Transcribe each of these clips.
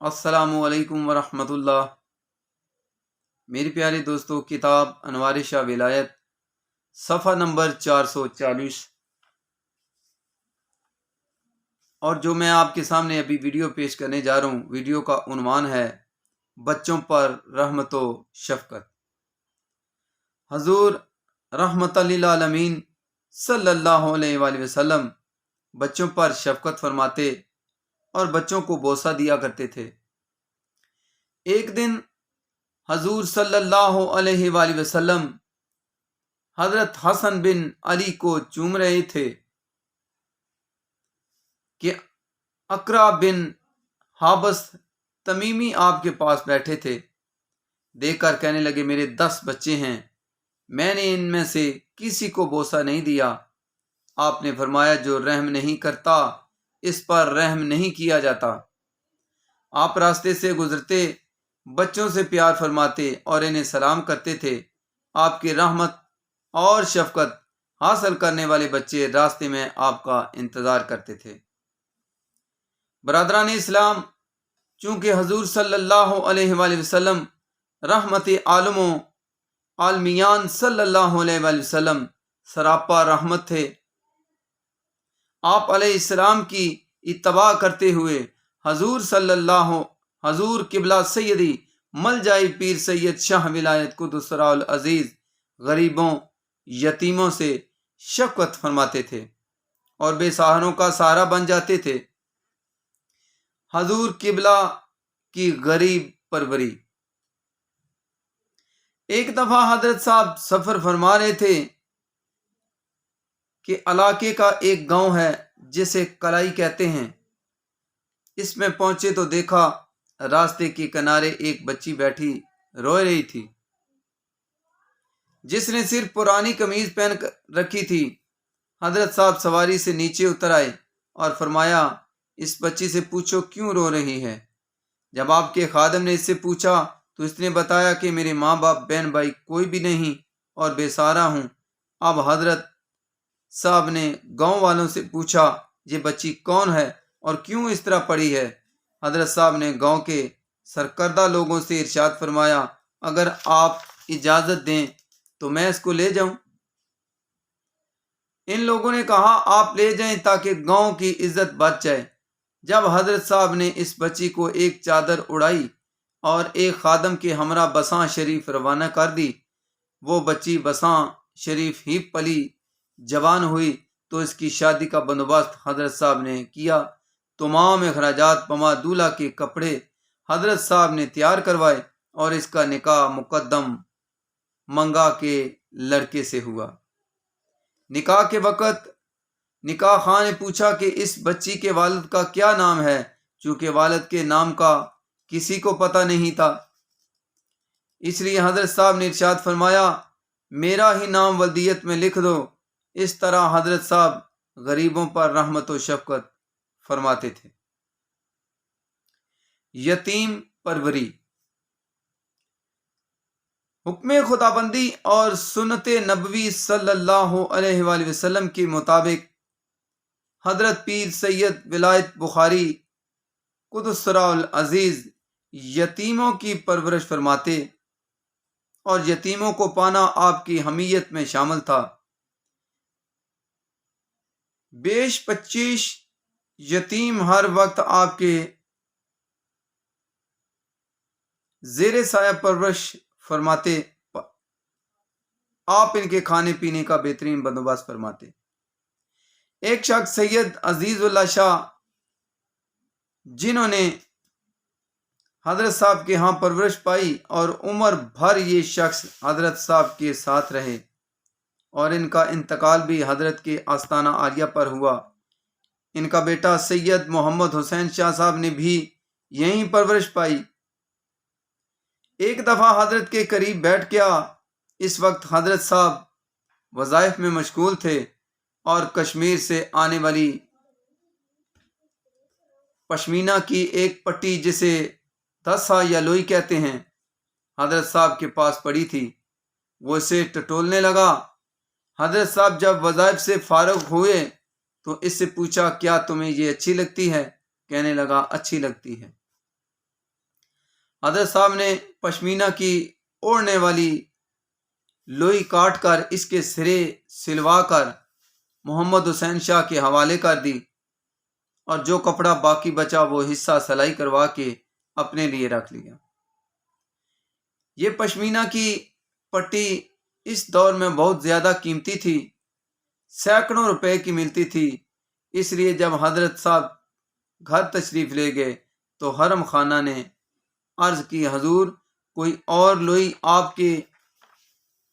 السلام علیکم ورحمۃ اللہ۔ میری پیارے دوستو، کتاب انوار شاہ ولایت، صفحہ نمبر 440، اور جو میں آپ کے سامنے ابھی ویڈیو پیش کرنے جا رہا ہوں، ویڈیو کا عنوان ہے بچوں پر رحمت و شفقت۔ حضور رحمت للعالمین صلی اللہ علیہ وآلہ وسلم بچوں پر شفقت فرماتے اور بچوں کو بوسہ دیا کرتے تھے۔ ایک دن حضور صلی اللہ علیہ وآلہ وسلم حضرت حسن بن علی کو چوم رہے تھے کہ اقرا بن حابس تمیمی آپ کے پاس بیٹھے تھے۔ دیکھ کر کہنے لگے، میرے 10 بچے ہیں، میں نے ان میں سے کسی کو بوسہ نہیں دیا۔ آپ نے فرمایا، جو رحم نہیں کرتا اس پر رحم نہیں کیا جاتا۔ آپ راستے سے گزرتے بچوں سے پیار فرماتے اور انہیں سلام کرتے تھے۔ آپ کی رحمت اور شفقت حاصل کرنے والے بچے راستے میں آپ کا انتظار کرتے تھے۔ برادران اسلام، چونکہ حضور صلی اللہ علیہ وآلہ وسلم رحمت عالم و عالمیان صلی اللہ علیہ وآلہ وسلم سراپا رحمت تھے، آپ علیہ السلام کی اتباع کرتے ہوئے حضور قبلہ سیدی ملجائی پیر سید شاہ ولایت قدس سرہ العزیز غریبوں یتیموں سے شفقت فرماتے تھے اور بے سہاروں کا سہارا بن جاتے تھے۔ حضور قبلہ کی غریب پروری۔ ایک دفعہ حضرت صاحب سفر فرما رہے تھے کہ علاقے کا ایک گاؤں ہے جسے کلائی کہتے ہیں۔ اس میں پہنچے تو دیکھا راستے کے کنارے ایک بچی بیٹھی رو رہی تھی، جس نے صرف پرانی قمیض پہن رکھی تھی۔ حضرت صاحب سواری سے نیچے اتر آئے اور فرمایا، اس بچی سے پوچھو کیوں رو رہی ہے۔ جب آپ کے خادم نے اس سے پوچھا تو اس نے بتایا کہ میرے ماں باپ بہن بھائی کوئی بھی نہیں اور بے سہارا ہوں۔ اب حضرت صاحب نے گاؤں والوں سے پوچھا، یہ بچی کون ہے اور کیوں اس طرح پڑی ہے؟ حضرت صاحب نے گاؤں کے سرکردہ لوگوں سے ارشاد فرمایا، اگر آپ اجازت دیں تو میں اس کو لے جاؤں۔ ان لوگوں نے کہا، آپ لے جائیں تاکہ گاؤں کی عزت بچ جائے۔ جب حضرت صاحب نے اس بچی کو ایک چادر اڑائی اور ایک خادم کے ہمراہ بساں شریف روانہ کر دی، وہ بچی بساں شریف ہی پلی جوان ہوئی تو اس کی شادی کا بندوبست حضرت صاحب نے کیا۔ تمام اخراجات پما دولہا کے کپڑے حضرت صاحب نے تیار کروائے اور اس کا نکاح مقدم منگا کے لڑکے سے ہوا۔ نکاح کے وقت نکاح خواہ نے پوچھا کہ اس بچی کے والد کا کیا نام ہے، چونکہ والد کے نام کا کسی کو پتہ نہیں تھا، اس لیے حضرت صاحب نے ارشاد فرمایا، میرا ہی نام ولدیت میں لکھ دو۔ اس طرح حضرت صاحب غریبوں پر رحمت و شفقت فرماتے تھے۔ یتیم پروری۔ حکم خدابندی اور سنت نبوی صلی اللہ علیہ وآلہ وسلم کے مطابق حضرت پیر سید ولایت بخاری قدس سرہ العزیز یتیموں کی پرورش فرماتے اور یتیموں کو پانا آپ کی حمیت میں شامل تھا۔ بیش 25 یتیم ہر وقت آپ کے زیر سایہ پرورش فرماتے، آپ ان کے کھانے پینے کا بہترین بندوبست فرماتے۔ ایک شخص سید عزیز اللہ شاہ، جنہوں نے حضرت صاحب کے ہاں پرورش پائی اور عمر بھر یہ شخص حضرت صاحب کے ساتھ رہے اور ان کا انتقال بھی حضرت کے آستانہ عالیہ پر ہوا۔ ان کا بیٹا سید محمد حسین شاہ صاحب نے بھی یہیں پرورش پائی۔ ایک دفعہ حضرت کے قریب بیٹھ گیا۔ اس وقت حضرت صاحب وظائف میں مشغول تھے اور کشمیر سے آنے والی پشمینہ کی ایک پٹی جسے دھسا یا لوئی کہتے ہیں، حضرت صاحب کے پاس پڑی تھی۔ وہ اسے ٹٹولنے لگا۔ حضرت صاحب جب وظائف سے فارغ ہوئے تو اس سے پوچھا، کیا تمہیں یہ اچھی لگتی ہے؟ کہنے لگا، اچھی لگتی ہے۔ حضرت صاحب نے پشمینہ کی اوڑھنے والی لوئی کاٹ کر اس کے سرے سلوا کر محمد حسین شاہ کے حوالے کر دی اور جو کپڑا باقی بچا وہ حصہ سلائی کروا کے اپنے لیے رکھ لیا۔ یہ پشمینہ کی پٹی اس دور میں بہت زیادہ قیمتی تھی، سینکڑوں روپے کی ملتی تھی۔ اس لیے جب حضرت صاحب گھر تشریف لے گئے تو حرم خانہ نے عرض کی، حضور کوئی اور لوئی آپ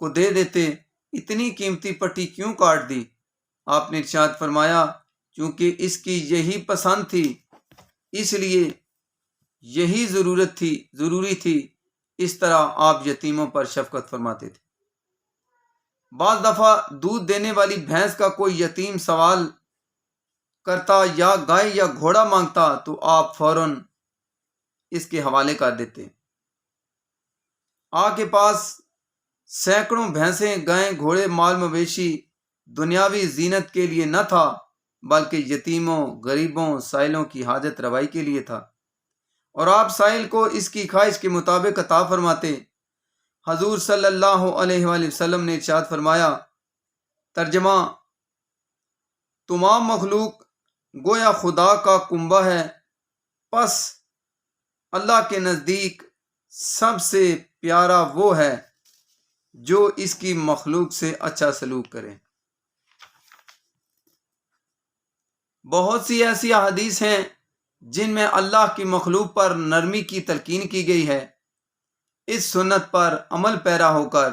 کو دے دیتے، اتنی قیمتی پٹی کیوں کاٹ دی؟ آپ نے ارشاد فرمایا، چونکہ اس کی یہی پسند تھی، اس لیے یہی ضروری تھی۔ اس طرح آپ یتیموں پر شفقت فرماتے تھے۔ بعض دفعہ دودھ دینے والی بھینس کا کوئی یتیم سوال کرتا یا گائے یا گھوڑا مانگتا تو آپ فوراً اس کے حوالے کر دیتے۔ آپ کے پاس سینکڑوں بھینسیں، گائیں، گھوڑے، مال مویشی دنیاوی زینت کے لیے نہ تھا، بلکہ یتیموں، غریبوں، سائلوں کی حاجت روائی کے لیے تھا، اور آپ سائل کو اس کی خواہش کے مطابق عطا فرماتے۔ حضور صلی اللہ علیہ وآلہ وسلم نے ارشاد فرمایا، ترجمہ: تمام مخلوق گویا خدا کا کنبہ ہے، پس اللہ کے نزدیک سب سے پیارا وہ ہے جو اس کی مخلوق سے اچھا سلوک کرے۔ بہت سی ایسی احادیث ہیں جن میں اللہ کی مخلوق پر نرمی کی تلقین کی گئی ہے۔ اس سنت پر عمل پیرا ہو کر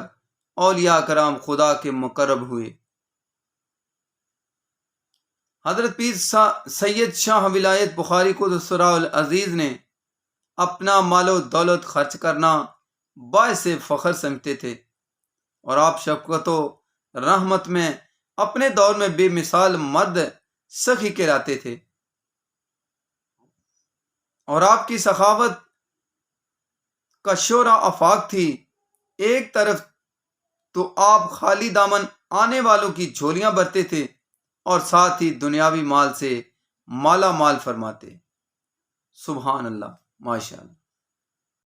اولیاء کرام خدا کے مقرب ہوئے۔ حضرت پیر سید شاہ ولایت بخاری قدس سرہ العزیز نے اپنا مال و دولت خرچ کرنا باعث فخر سمجھتے تھے، اور آپ شفقت و رحمت میں اپنے دور میں بے مثال مرد سخی کہلاتے تھے، اور آپ کی سخاوت کا شعرہ آفاق تھی۔ ایک طرف تو آپ خالی دامن آنے والوں کی جھولیاں بھرتے تھے اور ساتھ ہی دنیاوی مال سے مالا مال فرماتے۔ سبحان اللہ، ماشاء اللہ۔